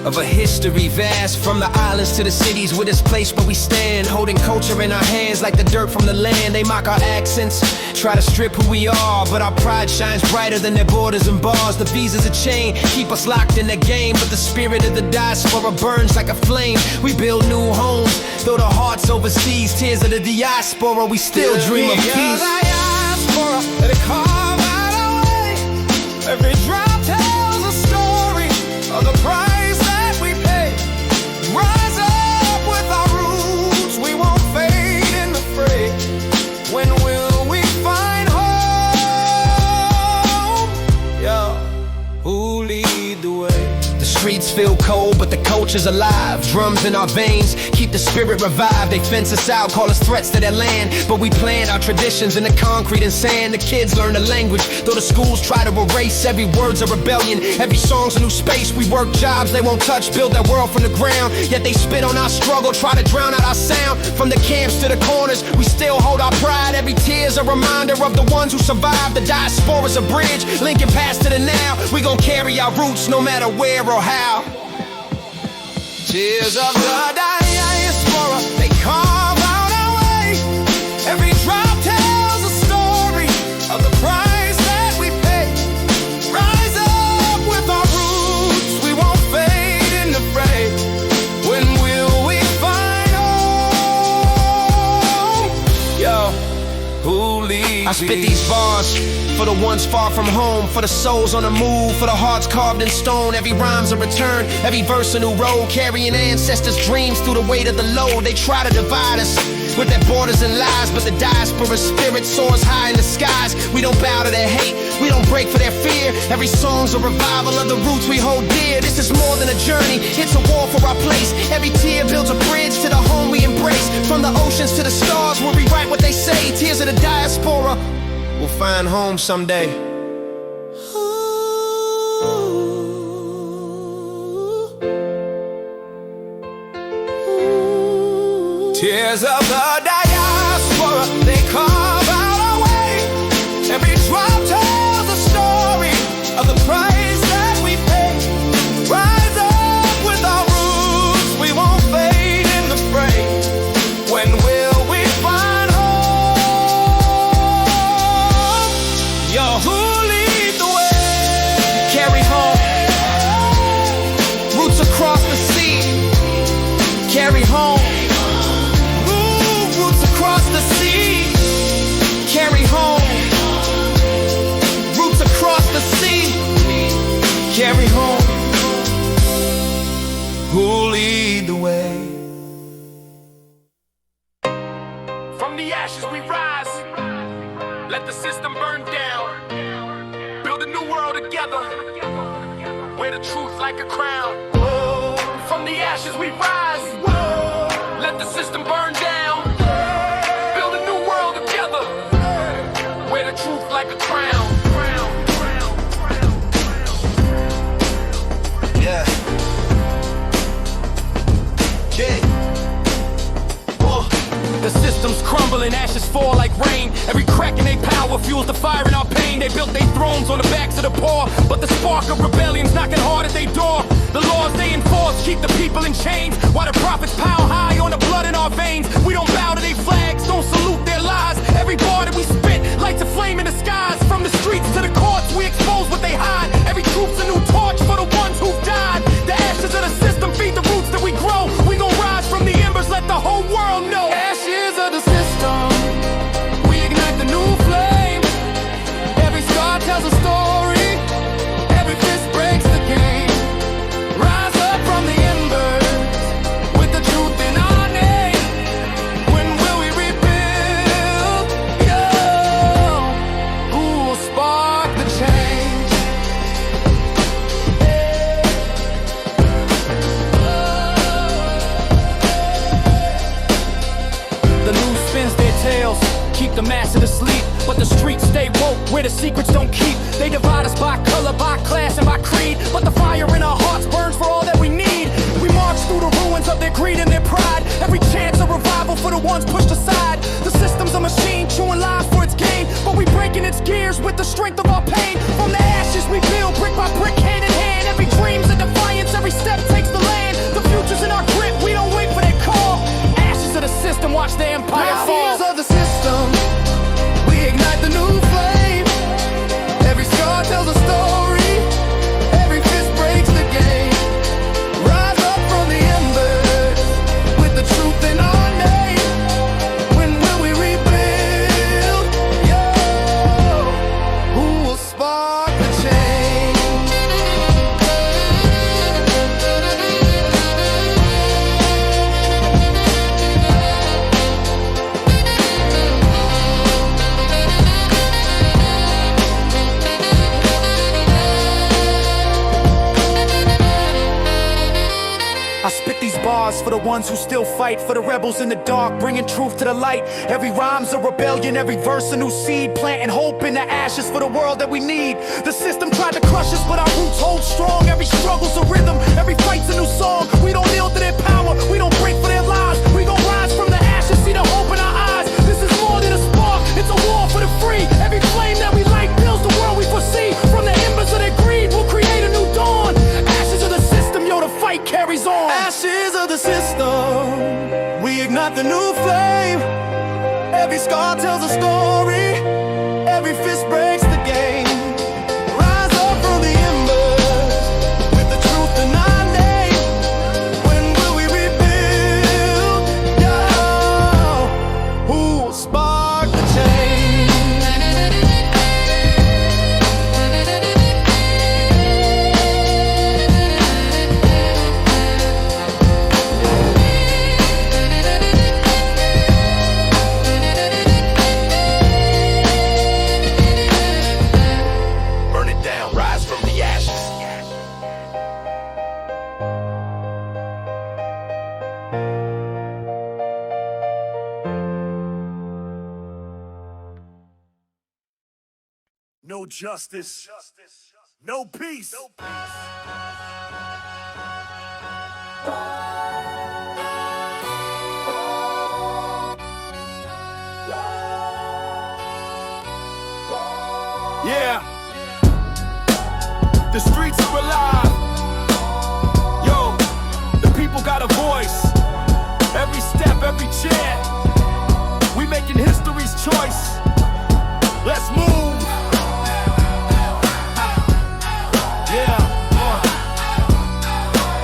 of a history vast, from the islands to the cities, with this place where we stand, holding culture in our hands like the dirt from the land. They mock our accents, try to strip who we are, but our pride shines brighter than their borders and bars. The visas a chain, keep us locked in the game, but the spirit of the diaspora burns like a flame. We build new homes, though the hearts overseas. Tears of the diaspora, we still dream of peace. Diaspora, they carve out our way. Every drop tells a story of the price that we pay. Rise up with our roots, we won't fade in the fray. When will we find home? Yo, who lead the way? The streets feel cold, but the culture's alive. Drums in our veins, keep the spirit revived. They fence us out, call us threats to their land, but we plant our traditions in the concrete and sand. The kids learn the language, though the schools try to erase. Every word's a rebellion, every song's a new space. We work jobs they won't touch, build that world from the ground. Yet they spit on our struggle, try to drown out our sound. From the camps to the corners, we still hold our pride. Every tear's a reminder of the ones who survived. The diaspora's a bridge, linking past to the now. We gon' carry our roots no matter where or how. Tears of the diaspora, they carve out our way. Every drop tells a story of the price that we pay. Rise up with our roots, we won't fade in the fray. When will we find home? Yo, who leads? I spit these bars for the ones far from home, for the souls on the move, for the hearts carved in stone. Every rhyme's a return, every verse a new road, carrying ancestors' dreams through the weight of the load. They try to divide us with their borders and lies, but the diaspora spirit soars high in the skies. We don't bow to their hate, we don't break for their fear. Every song's a revival of the roots we hold dear. This is more than a journey, it's a war for our place. Every tear builds a bridge to the home we embrace. From the oceans to the stars, we'll rewrite what they say. Tears of the diaspora, we'll find home someday. Tears of the diaspora, they carve out our way. Every drop tells a story of the price that we pay. Rise up with our roots, we won't fade in the fray. When will we find home? Yo, who lead the way? Carry home, roots across the sea. Carry home, roots across the sea. carry home, roots across the sea. Carry home, Who'll lead the way? From the ashes we rise. Let the system burn down. Build a new world together. Wear the truth like a crown. From the ashes we rise. Let the system burn down. Build a new world together. Wear the truth like a crown. Yeah. The system's crumbling, ashes fall like rain. Every crack in their power fuels the fire in our pain. They built their thrones on the backs of the poor, but the spark of rebellion's knocking hard at their door. The laws they enforce keep the people in chains, while the prophets pile high on the blood in our veins. We don't bow to their flags, don't salute their lies. Every bar that we spit lights a flame in the skies. From the streets to the courts, we expose what they hide. Every truth's a new torch for the ones who've died. The ashes of the system feed the roots that we grow. We gon' rise from the embers, let the whole world know. Ashes of the system, we ignite the new flame. Every scar tells a story, every fist breaks the game. Rise up from the embers with the truth in our name. When will we rebuild? Yo, who will spark the change? The news spins their tales, keep the masses asleep, but the streets stay woke where the secrets don't keep. They divide us by color, by class, and by creed, but the fire in our hearts burns for all that we need. We march through the ruins of their greed and their pride. Every chance of revival for the ones pushed aside. The system's a machine chewing lives for its gain, but we breaking its gears with the strength of our pain. From the ashes we build brick by brick, hand in hand. Every dream's a defiance, every step takes the system, watch the empire fall. Ashes of the system, we ignite the new flame. Every scar tells a story, every fist breaks the game. Rise up from the embers with the truth in our name. When will we rebuild? Yo, who will spark the change? I spit these bars for the ones who still fight, for the rebels in the dark, bringing truth to the light. Every rhyme's a rebellion, every verse a new seed, planting hope in the ashes for the world that we need. The system tried to crush us, but our roots hold strong. Every struggle's a rhythm, every fight's a new song. We don't kneel to their power, we don't break for their lies. We gon' rise from the ashes, see the hope in our eyes. This is more than a spark, it's a war for the free. Every flame that we light builds the world we foresee. From the embers of their greed, we'll create a new dawn. Ashes of the system, yo, the fight carries on. Ashes of the system, we ignite the new flame. Every scar tells a story, every fist breaks the game. Rise up from the embers with the truth in our name. When will we rebuild? Yo, who will spark the change? Burn it down, rise from the ashes. No justice, no peace. Yeah. The streets are alive. Yo, the people got a voice. Every step, every chant. We making history's choice. Let's move. Yeah.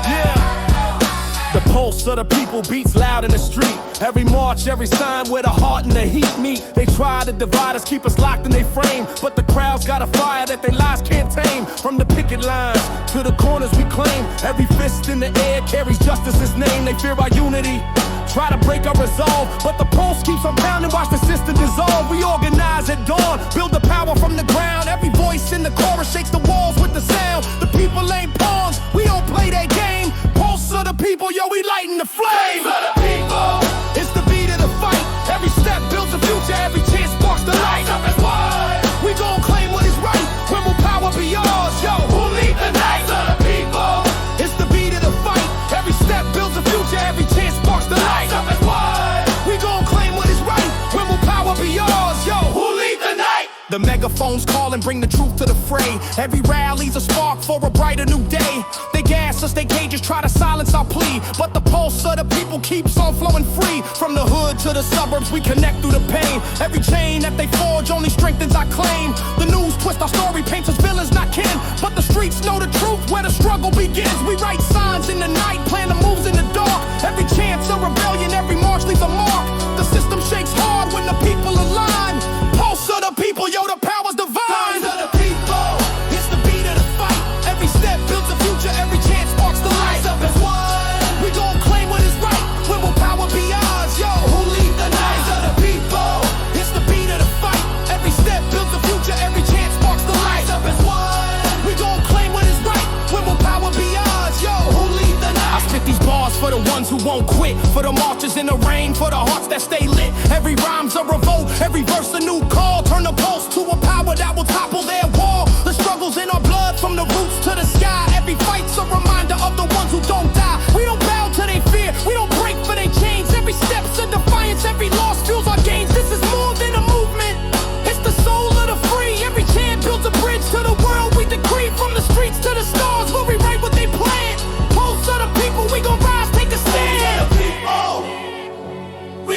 Yeah. The pulse of the people beats loud in the street. Every march, every sign where the heart and the heat meet. They try to divide us, keep us locked in their frame, but the crowd's got a fire that their lies can't tame. From the picket lines to the corners we claim, every fist in the air carries justice's name. They fear our unity, try to break our resolve, but the pulse keeps on pounding, watch the system dissolve. We organize at dawn, build the power from the ground. Every voice in the chorus shakes the walls with the sound. The people ain't pawns, we don't play that game. Pulse of the people, yo, we lighting the flame. Pulse of the people, it's the beat of the fight. Every step builds a future, every chance sparks the light. Up as one, we gon' claim what is right. When will power be yours, yo? Who lead the night? Pulse of the people, it's the beat of the fight. Every step builds a future, every chance sparks the light. Up as one, we gon' claim what is right. When will power be yours, yo? Who lead the night? The megaphones call and bring the truth to the fray. Every rally's a spark for a brighter new day. They gas us, they cages try to silence our plea, but the pulse of the people keeps on flowing free. From the hood to the suburbs, we connect through the pain. Every chain that they forge only strengthens our claim. The news twist our story, paints us villains, not kin, but the streets know the truth where the struggle begins. We write signs in the night, plan the moves in the dark. Every chance a rebellion, every march leaves a mark. The system shakes hard when the people align. Pulse of the people, yo, the power's divine. Pulse of the people, it's the beat of the fight. Every step builds a future, every chance sparks the light. Up as one, we gon' claim what is right. When will power be ours, yo? Who lead the night? Pulse of the people, it's the beat of the fight. Every step builds a future, every chance sparks the light. Up as one, we gon' claim what is right. When will power be ours, yo? Who lead the night? I spit these bars for the ones who won't quit, for the marchers in the rain, for the hearts that stay lit. Every rhyme's a revolt, every verse a new call. Turn the pulse to a power that will topple their wall. The struggle's in our blood from the roots to the sky. Every fight's a reminder of the ones who don't die. We don't bow to their fear, we don't break for their chains. Every step's a defiance, every loss fuels our gains. This is more than a movement, it's the soul of the free. Every chant builds a bridge to the world we decree. From the streets to the stars, we'll rewrite what they planned. Pulse of the people, we gon' rise, take a stand. We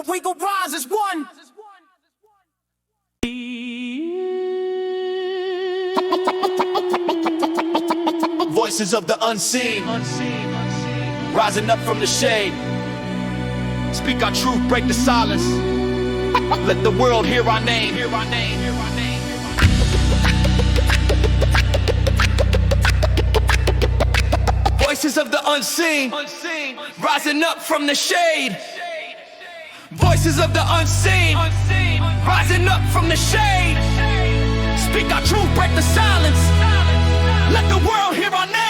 but we gon' rise as one. Voices of the unseen, rising up from the shade. Speak our truth, break the silence. Let the world hear our name. Voices of the unseen, rising up from the shade. Voices of the unseen, rising up from the shade. Speak our truth, break the silence. Let the world hear our name.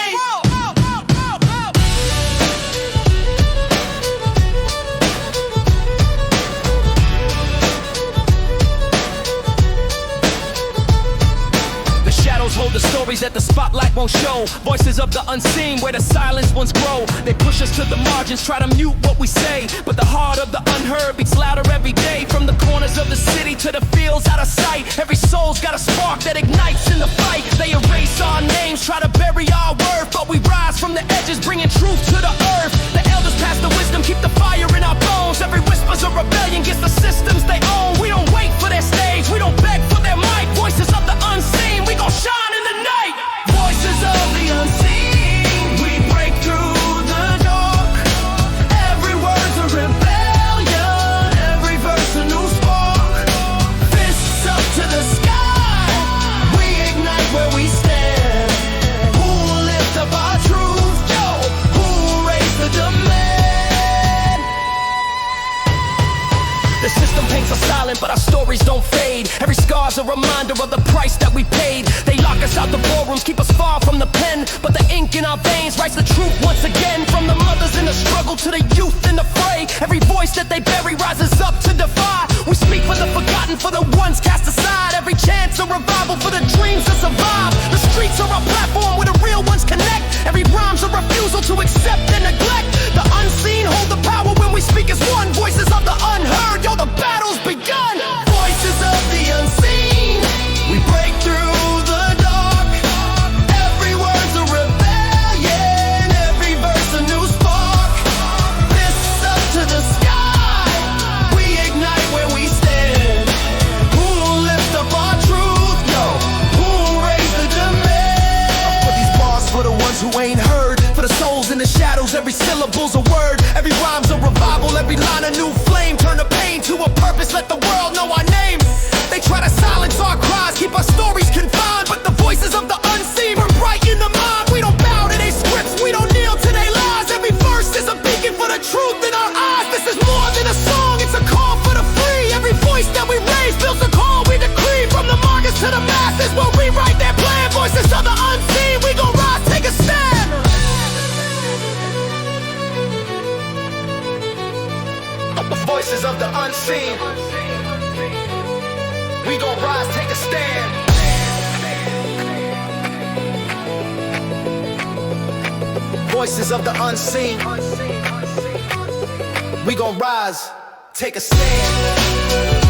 Hold the stories that the spotlight won't show. Voices of the unseen where the silence once grow. They push us to the margins, try to mute what we say, but the heart of the unheard beats louder every day. From the corners of the city to the fields out of sight, every soul's got a spark that ignites in the fight. They erase our names, try to bury our worth, but we rise from the edges, bringing truth to the earth. The elders pass the wisdom, keep the fire in our bones. Every whisper's a rebellion against the systems they own. We don't wait for their stage, we don't beg for their mic. Voices of the unseen, we gon' shine. Voices of the unseen, we break through the dark. Every word's a rebellion, every verse a new spark. Fists up to the sky, we ignite where we stand. Who will lift up our truth, yo? Who will raise the demand? The system paints us silent, but our stories don't fade. Every scar's a reminder of the price that we paid. They lock us out the ballrooms, keep us far from the pen, but the ink in our veins writes the truth once again. From the mothers in the struggle to the youth in the fray, every voice that they bury rises up to defy. We speak for the forgotten, for the ones cast aside. Every chance a revival for the dreams to survive. The streets are our platform where the real ones connect. Every rhyme's a refusal to accept and neglect. The unseen hold the power when we speak as one. Voices of the unheard, yo, the battle's begun. Voices of the unseen, we break through the dark. Every word's a rebellion, every verse a new spark. Fists up to the sky, we ignite where we stand. Who'll lift up our truth, yo? Who'll raise the demand? For these bars, for the ones who ain't heard, for the souls in the shadows, every syllable's a word. Every rhyme's a revival, every line a new flame. Turn the pain to a purpose, let the world know our name. They try to silence our cries, keep our stories confined, but the voices of the unseen burn bright in the mind. We don't bow to their scripts, we don't kneel to their lies. Every verse is a beacon for the truth in our eyes. This is more than a song, it's a call for the free. Every voice that we raise builds a call we decree. From the markets to the masses, we'll rewrite their plan. Voices of the unseen, we gon' rise, take a stand. Voices of the unseen, we gon' rise, take a stand. Voices of the unseen, we gon' rise, take a stand.